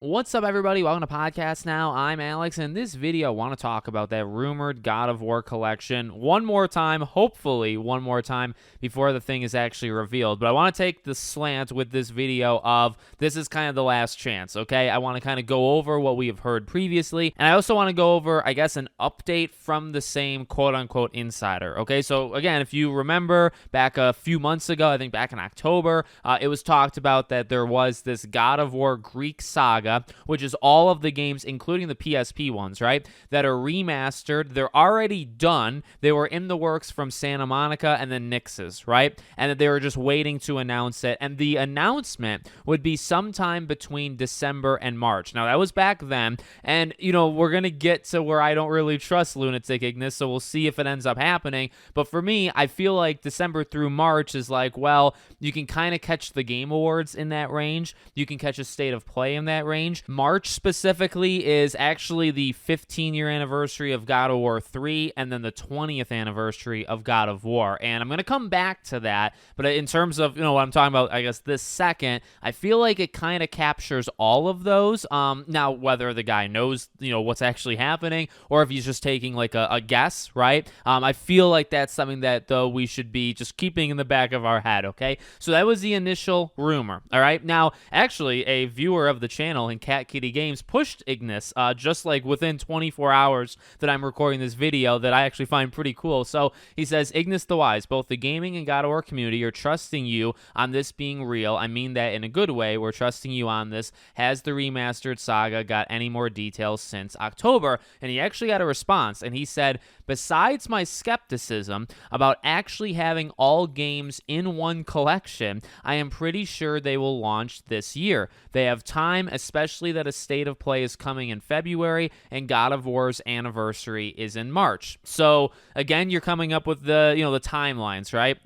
What's up, everybody? Welcome to Podcast Now. I'm Alex, and in this video, I want to talk about that rumored God of War collection one more time, hopefully one more time, before the thing is actually revealed. But I want to take the slant with this video of this is kind of the last chance, okay? I want to kind of go over what we have heard previously, and I also want to go over, I guess, an update from the same quote-unquote insider, okay? So, again, if you remember back a few months ago, I think back in October, it was talked about that there was this God of War Greek Saga, which is all of the games, including the PSP ones, right, that are remastered. They're already done. They were in the works from Santa Monica and then Nix's, right? And that they were just waiting to announce it. And the announcement would be sometime between December and March. Now, that was back then. And, you know, we're going to get to where I don't really trust Lunatic Ignis, so we'll see if it ends up happening. But for me, I feel like December through March is like, well, you can kind of catch the Game Awards in that range. You can catch a State of Play in that range. March specifically is actually the 15-year anniversary of God of War 3 and then the 20th anniversary of God of War. And I'm going to come back to that, but in terms of, you know, what I'm talking about, I guess this second, I feel like it kind of captures all of those. Now, whether the guy knows, you know, what's actually happening or if he's just taking like a guess, right? I feel like that's something that, though, we should be just keeping in the back of our head, okay? So that was the initial rumor, all right? Now, actually, a viewer of the channel in Cat Kitty Games pushed Ignis just like within 24 hours that I'm recording this video, that I actually find pretty cool. So he says, Ignis the Wise, both the gaming and God of War community are trusting you on this being real. I mean that in a good way. We're trusting you on this. Has the remastered Saga got any more details since October? And he actually got a response, and he said, besides my skepticism about actually having all games in one collection, I am pretty sure they will launch this year. They have time, especially that a State of Play is coming in February and God of War's anniversary is in March. So again, you're coming up with the, you know, the timelines, right?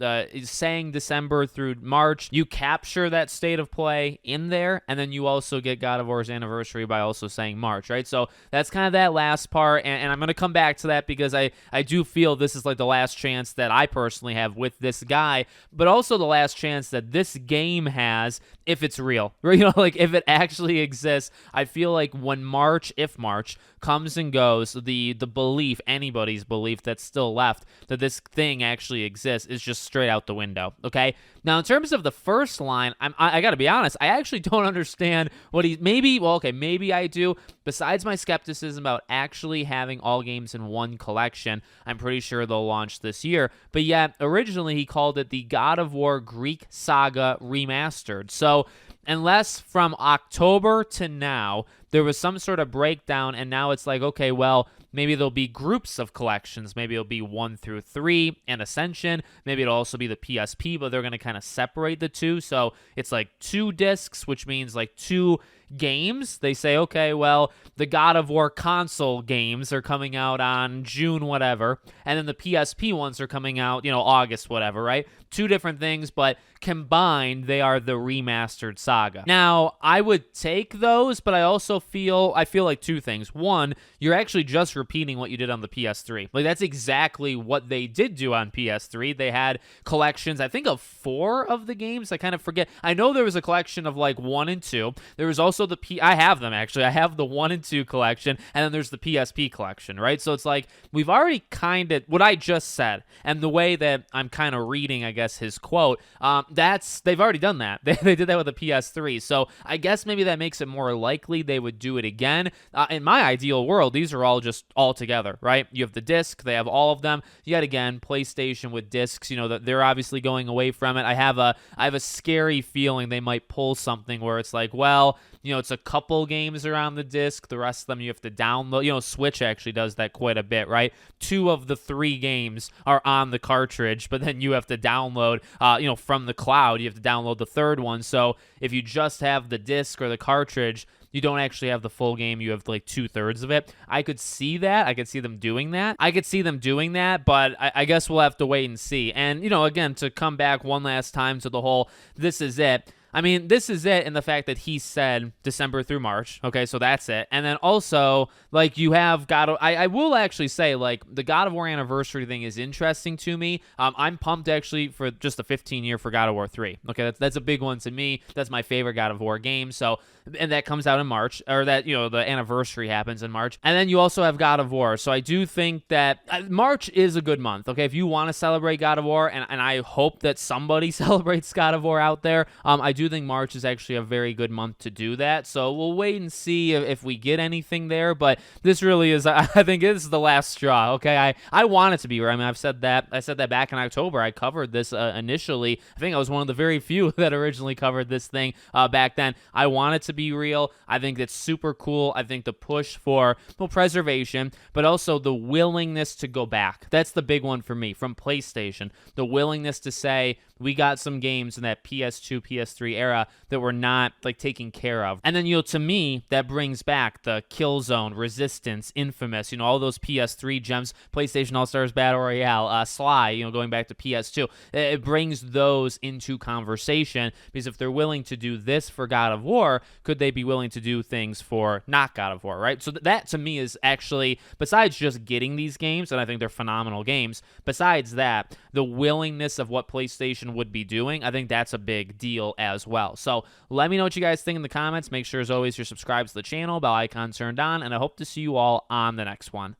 Saying December through March, you capture that State of Play in there, and then you also get God of War's anniversary by also saying March, right? So that's kind of that last part, and I'm going to come back to that because I do feel this is like the last chance that I personally have with this guy, but also the last chance that this game has if it's real, you know, like if it actually exists. I feel like when March, if March comes and goes, the belief, anybody's belief that's still left that this thing actually exists is just straight out the window, okay? Now, in terms of the first line, I got to be honest, I actually don't understand what maybe I do. Besides my skepticism about actually having all games in one collection, I'm pretty sure they'll launch this year. But yet, originally he called it the God of War Greek Saga Remastered. So, unless from October to now, there was some sort of breakdown, and now it's like, okay, well, maybe there'll be groups of collections. Maybe it'll be 1 through 3 and Ascension. Maybe it'll also be the PSP, but they're going to kind of separate the two. So it's like 2 discs, which means like 2 games. They say, okay, well, the God of War console games are coming out on June whatever, and then the PSP ones are coming out, you know, August whatever, right? 2 different things, but combined, they are the remastered Saga. Now, I would take those, but I feel like 2 things. One, you're actually just repeating what you did on the PS3. Like, that's exactly what they did do on PS3. They had collections, I think, of 4 of the games. I kind of forget. I know there was a collection of like 1 and 2. There was also I have them, actually. I have the 1 and 2 collection, and then there's the PSP collection, right? So it's like, we've already kind of, what I just said, and the way that I'm kind of reading, I guess, his quote, they've already done that. They did that with the PS3. So I guess maybe that makes it more likely they would do it again. In my ideal world, these are all just all together, right? You have the disc, they have all of them. Yet again, PlayStation with discs, you know, that they're obviously going away from it. I have a scary feeling they might pull something where it's like, well, you know, it's a couple games around the disc. The rest of them you have to download. You know, Switch actually does that quite a bit, right? 2 of the 3 games are on the cartridge, but then you have to download, you know, from the cloud. You have to download the 3rd one. So if you just have the disc or the cartridge, you don't actually have the full game. You have like 2/3 of it. I could see that. I could see them doing that. But I guess we'll have to wait and see. And, you know, again, to come back one last time to the whole, this is it. I mean, this is it in the fact that he said December through March. Okay, so that's it. And then also, like, you have I will actually say, like, the God of War anniversary thing is interesting to me. I'm pumped, actually, for just the 15-year for God of War 3. Okay, that's a big one to me. That's my favorite God of War game. So, and that comes out in March, or that, the anniversary happens in March. And then you also have God of War. So I do think that March is a good month. Okay, if you want to celebrate God of War, and I hope that somebody celebrates God of War out there, I do think March is actually a very good month to do that. So we'll wait and see if we get anything there. But this really is, I think this is the last straw. Okay, I want it to be right. I mean, I said that back in October. I covered this initially. I think I was one of the very few that originally covered this thing back then. I want it to be real. I think it's super cool. I think the push for preservation, but also the willingness to go back. That's the big one for me from PlayStation. The willingness to say, we got some games in that PS2, PS3 era that were not, like, taken care of. And then, to me, that brings back the Killzone, Resistance, Infamous, all those PS3 gems, PlayStation All-Stars Battle Royale, Sly, going back to PS2. It brings those into conversation, because if they're willing to do this for God of War, could they be willing to do things for not God of War, right? So that, to me, is actually, besides just getting these games, and I think they're phenomenal games, besides that, the willingness of what PlayStation would be doing, I think that's a big deal as well. So let me know what you guys think in the comments. Make sure, as always, you're subscribed to the channel, bell icon turned on, and I hope to see you all on the next one.